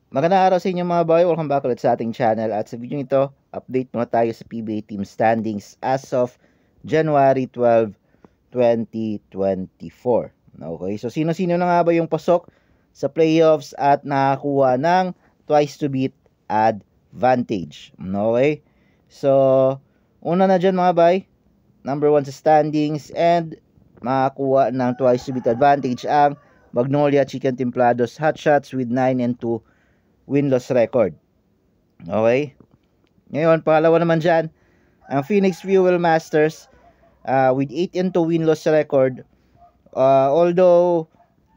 Magandang araw sa inyo mga boy. Welcome back ulit sa ating channel. At sa video ito, update muna tayo sa PBA team standings as of January 12, 2024. Okay, so sino-sino na nga ba yung pasok sa playoffs at nakakuha ng twice to beat advantage? Okay, so una na dyan mga boy, number 1 sa standings and makakuha ng twice to beat advantage ang Magnolia Chicken Templados Hotshots with 9-2 win-loss record. Okay? Ngayon, pangalawa naman dyan, ang Phoenix Fuel Masters with 8-2 win-loss record. Although,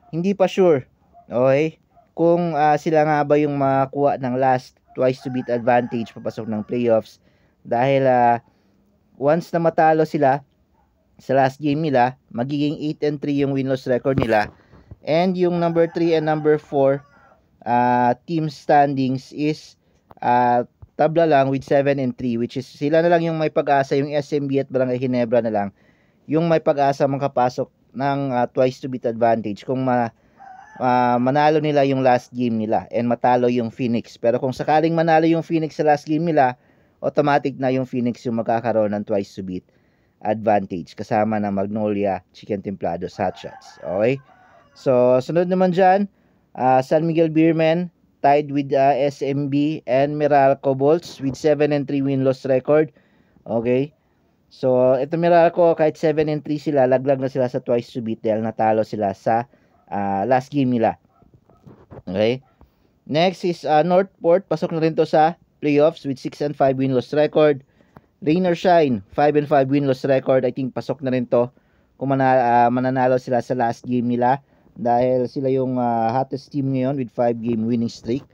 hindi pa sure, okay, kung sila nga ba yung makakuha ng last twice to beat advantage papasok ng playoffs. Dahil once na matalo sila sa last game nila, magiging 8-3 yung win-loss record nila. And yung number 3 and number 4 team standings is tabla lang with 7-3, which is sila na lang yung may pag-asa, yung SMB at Barangay Ginebra na lang yung may pag-asa makapasok ng twice to beat advantage kung manalo nila yung last game nila and matalo yung Phoenix. Pero kung sakaling manalo yung Phoenix sa last game nila, automatic na yung Phoenix yung magkakaroon ng twice to beat advantage kasama ng Magnolia Chicken Templados Hotshots. Okay, so sunod naman dyan, San Miguel Beermen tied with SMB and Meralco Bolts with 7-3 win-loss record. Okay, so ito Meralco, kahit 7-3 sila, laglag na sila sa twice to beat dahil natalo sila sa last game nila. Okay, next is Northport, pasok na rin to sa playoffs with 6-5 win-loss record. Rain or Shine, 5-5 win-loss record. I think pasok na rin to kung mananalo sila sa last game nila dahil sila yung hottest team ngayon with 5-game winning streak.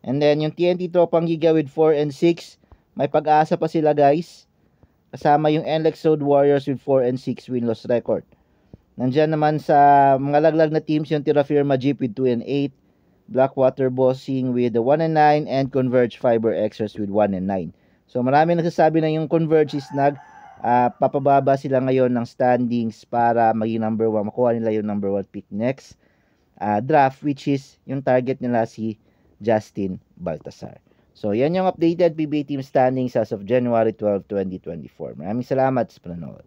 And then yung TNT Tropang Giga with 4-6, may pag-asa pa sila guys, kasama yung NLEX Road Warriors with 4-6 win-loss record. Nandyan naman sa mga laglag na teams yung Terrafirma Jeep with 2-8, Blackwater Bossing with 1-9, and Converge Fiber Xers with 1-9. So marami nagsasabi na yung Converge is papababa sila ngayon ng standings para maging number 1, makuha nila yung number 1 pick next draft, which is yung target nila si Justin Baltasar. So yan yung updated PBA team standings as of January 12, 2024. Maraming salamat sa panonood.